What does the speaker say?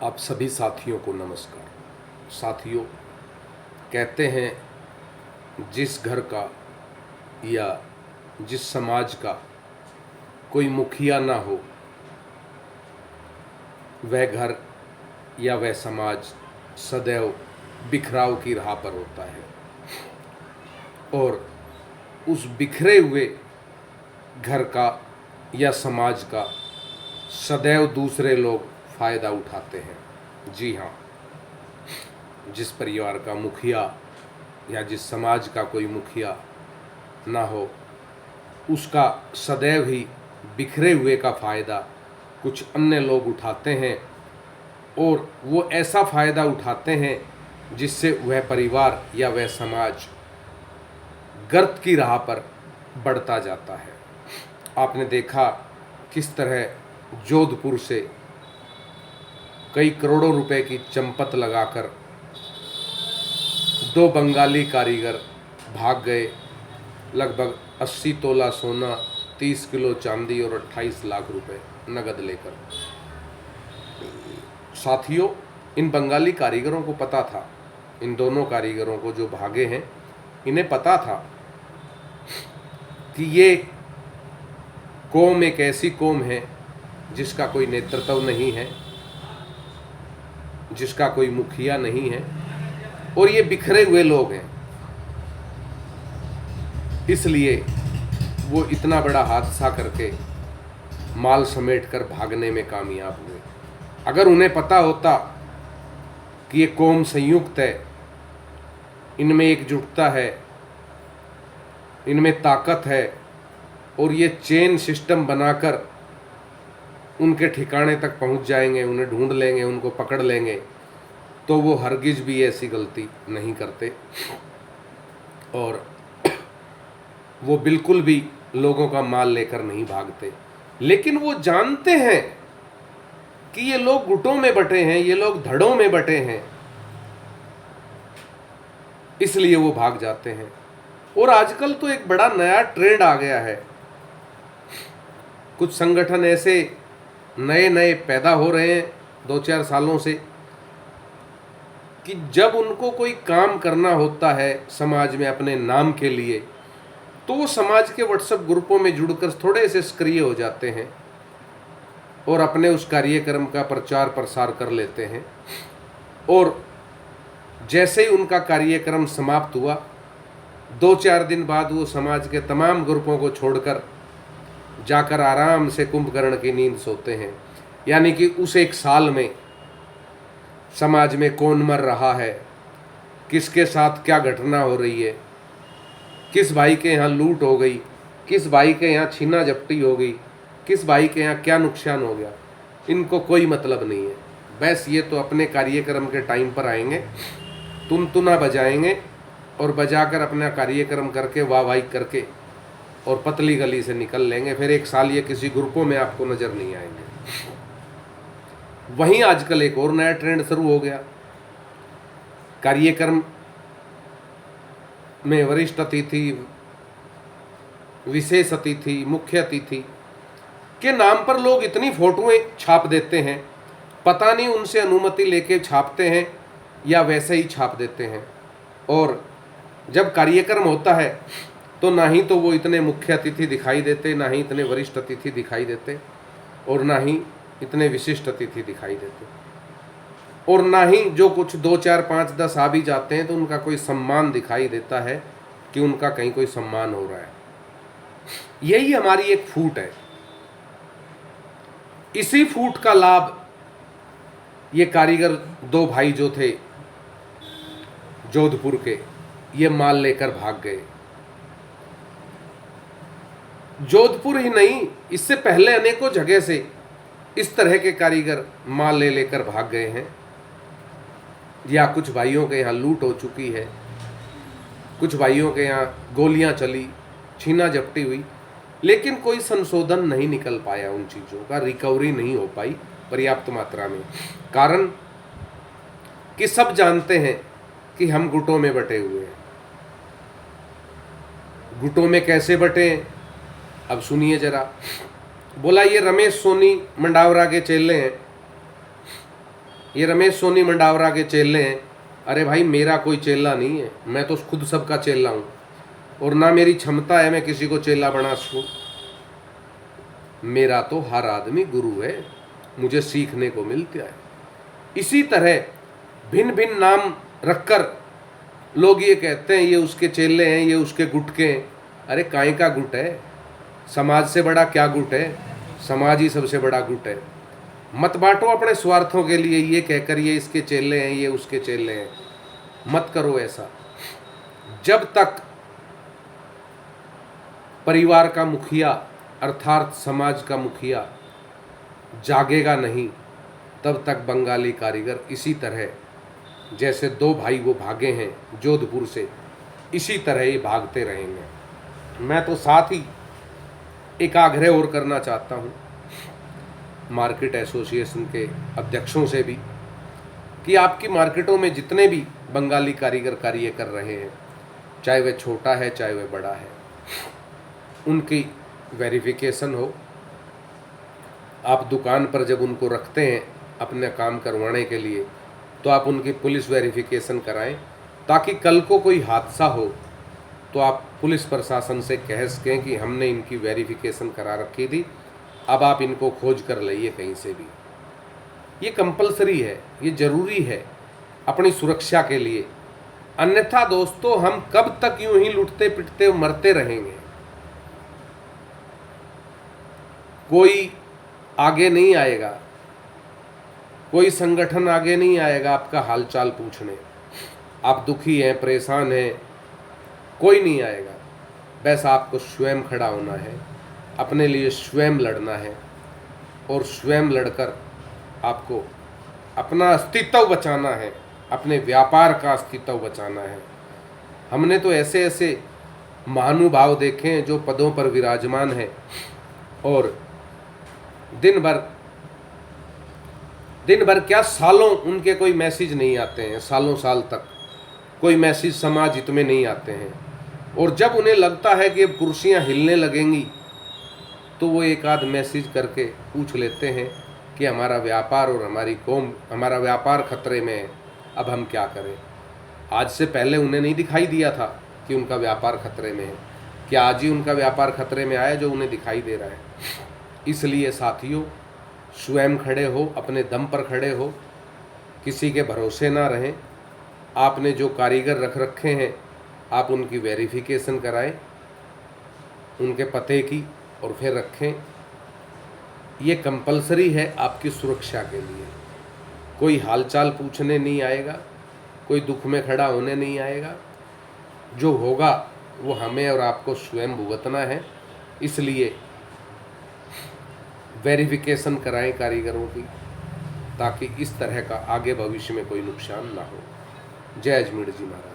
आप सभी साथियों को नमस्कार। साथियों, कहते हैं जिस घर का या जिस समाज का कोई मुखिया ना हो, वह घर या वह समाज सदैव बिखराव की राह पर होता है और उस बिखरे हुए घर का या समाज का सदैव दूसरे लोग फ़ायदा उठाते हैं। जी हाँ, जिस परिवार का मुखिया या जिस समाज का कोई मुखिया ना हो, उसका सदैव ही बिखरे हुए का फ़ायदा कुछ अन्य लोग उठाते हैं और वो ऐसा फ़ायदा उठाते हैं जिससे वह परिवार या वह समाज गर्त की राह पर बढ़ता जाता है। आपने देखा किस तरह जोधपुर से कई करोड़ों रुपए की चंपत लगाकर दो बंगाली कारीगर भाग गए, लगभग 80 तोला सोना, 30 किलो चांदी और 28 लाख रुपए नगद लेकर। साथियों, इन बंगाली कारीगरों को पता था, इन दोनों कारीगरों को जो भागे हैं, इन्हें पता था कि ये कौम एक ऐसी कौम है जिसका कोई नेतृत्व नहीं है, जिसका कोई मुखिया नहीं है और ये बिखरे हुए लोग हैं। इसलिए वो इतना बड़ा हादसा करके माल समेट कर भागने में कामयाब हुए। अगर उन्हें पता होता कि ये कौम संयुक्त है, इनमें एकजुटता है, इनमें ताकत है और ये चेन सिस्टम बनाकर उनके ठिकाने तक पहुंच जाएंगे, उन्हें ढूंढ लेंगे, उनको पकड़ लेंगे, तो वो हरगिज भी ऐसी गलती नहीं करते और वो बिल्कुल भी लोगों का माल लेकर नहीं भागते। लेकिन वो जानते हैं कि ये लोग गुटों में बटे हैं, ये लोग धड़ों में बटे हैं, इसलिए वो भाग जाते हैं। और आजकल तो एक बड़ा नया ट्रेंड आ गया है, कुछ संगठन ऐसे नए नए पैदा हो रहे हैं 2-4 सालों से कि जब उनको कोई काम करना होता है समाज में अपने नाम के लिए, तो वो समाज के व्हाट्सएप ग्रुपों में जुड़कर थोड़े से सक्रिय हो जाते हैं और अपने उस कार्यक्रम का प्रचार प्रसार कर लेते हैं। और जैसे ही उनका कार्यक्रम समाप्त हुआ, 2-4 दिन बाद वो समाज के तमाम ग्रुपों को छोड़कर जाकर आराम से कुंभकर्ण की नींद सोते हैं। यानी कि उस एक साल में समाज में कौन मर रहा है, किसके साथ क्या घटना हो रही है, किस भाई के यहाँ लूट हो गई, किस भाई के यहाँ छीना झपटी हो गई, किस भाई के यहाँ क्या नुकसान हो गया, इनको कोई मतलब नहीं है। बस ये तो अपने कार्यक्रम के टाइम पर आएंगे, तुनतुना बजाएंगे और बजाकर अपना कार्यक्रम करके वाहवाही करके और पतली गली से निकल लेंगे। फिर एक साल ये किसी ग्रुपों में आपको नज़र नहीं आएंगे। वहीं आजकल एक और नया ट्रेंड शुरू हो गया, कार्यक्रम में वरिष्ठ अतिथि, विशेष अतिथि, मुख्य अतिथि के नाम पर लोग इतनी फोटोएं छाप देते हैं, पता नहीं उनसे अनुमति लेके छापते हैं या वैसे ही छाप देते हैं। और जब कार्यक्रम होता है तो ना ही तो वो इतने मुख्य अतिथि दिखाई देते, ना ही इतने वरिष्ठ अतिथि दिखाई देते और ना ही इतने विशिष्ट अतिथि दिखाई देते, और ना ही जो कुछ 2, 4, 5, 10 आ भी जाते हैं तो उनका कोई सम्मान दिखाई देता है कि उनका कहीं कोई सम्मान हो रहा है। यही हमारी एक फूट है। इसी फूट का लाभ ये कारीगर 2 भाई जो थे जोधपुर के, ये माल लेकर भाग गए। जोधपुर ही नहीं, इससे पहले अनेकों जगह से इस तरह के कारीगर माल ले लेकर भाग गए हैं। या कुछ भाइयों के यहाँ लूट हो चुकी है, कुछ भाइयों के यहाँ गोलियां चली, छीना झपटी हुई, लेकिन कोई संशोधन नहीं निकल पाया, उन चीज़ों का रिकवरी नहीं हो पाई पर्याप्त मात्रा में। कारण कि सब जानते हैं कि हम गुटों में बटे हुए हैं। गुटों में कैसे बटे हैं, अब सुनिए जरा। बोला ये रमेश सोनी मंडावरा के चेले हैं, ये रमेश सोनी मंडावरा के चेले हैं। अरे भाई मेरा कोई चेला नहीं है, मैं तो खुद सबका चेला हूँ, और ना मेरी क्षमता है मैं किसी को चेला बना सकूँ। मेरा तो हर आदमी गुरु है, मुझे सीखने को मिलता है। इसी तरह भिन्न भिन्न नाम रखकर लोग ये कहते हैं ये उसके चेले हैं, ये उसके गुट के हैं। अरे काहे का गुट है? समाज से बड़ा क्या गुट है? समाज ही सबसे बड़ा गुट है। मत बांटो अपने स्वार्थों के लिए ये कहकर ये इसके चेले हैं, ये उसके चेले हैं। मत करो ऐसा। जब तक परिवार का मुखिया अर्थात समाज का मुखिया जागेगा नहीं, तब तक बंगाली कारीगर इसी तरह, जैसे दो भाई वो भागे हैं जोधपुर से, इसी तरह ही भागते रहेंगे। मैं तो साथ ही एक आग्रह और करना चाहता हूँ मार्केट एसोसिएशन के अध्यक्षों से भी, कि आपकी मार्केटों में जितने भी बंगाली कारीगर कार्य कर रहे हैं, चाहे वह छोटा है चाहे वह बड़ा है, उनकी वेरिफिकेशन हो। आप दुकान पर जब उनको रखते हैं अपने काम करवाने के लिए, तो आप उनकी पुलिस वेरिफिकेशन कराएं, ताकि कल को कोई हादसा हो तो आप पुलिस प्रशासन से कह सकें कि हमने इनकी वेरिफिकेशन करा रखी थी, अब आप इनको खोज कर लाइए कहीं से भी। ये कंपलसरी है, ये ज़रूरी है अपनी सुरक्षा के लिए। अन्यथा दोस्तों हम कब तक यूं ही लुटते पिटते मरते रहेंगे? कोई आगे नहीं आएगा, कोई संगठन आगे नहीं आएगा आपका हालचाल पूछने। आप दुखी हैं, परेशान हैं, कोई नहीं आएगा। बस आपको स्वयं खड़ा होना है, अपने लिए स्वयं लड़ना है, और स्वयं लड़कर आपको अपना अस्तित्व बचाना है, अपने व्यापार का अस्तित्व बचाना है। हमने तो ऐसे ऐसे महानुभाव देखे हैं जो पदों पर विराजमान हैं, और दिन भर क्या सालों उनके कोई मैसेज नहीं आते हैं, सालों साल तक कोई मैसेज समाज हित में नहीं आते हैं। और जब उन्हें लगता है कि अब कुर्सियां हिलने लगेंगी, तो वो एक आध मैसेज करके पूछ लेते हैं कि हमारा व्यापार और हमारी कौम, हमारा व्यापार खतरे में है, अब हम क्या करें। आज से पहले उन्हें नहीं दिखाई दिया था कि उनका व्यापार खतरे में है। क्या आज ही उनका व्यापार खतरे में आया जो उन्हें दिखाई दे रहा है? इसलिए साथियों, स्वयं खड़े हो, अपने दम पर खड़े हो, किसी के भरोसे ना रहें। आपने जो कारीगर रख रखे हैं, आप उनकी वेरिफिकेशन कराएं, उनके पते की, और फिर रखें। ये कंपलसरी है आपकी सुरक्षा के लिए। कोई हालचाल पूछने नहीं आएगा, कोई दुख में खड़ा होने नहीं आएगा। जो होगा वो हमें और आपको स्वयं भुगतना है। इसलिए वेरिफिकेशन कराएं कारीगरों की, ताकि इस तरह का आगे भविष्य में कोई नुकसान ना हो। जय अजमेर जी महाराज।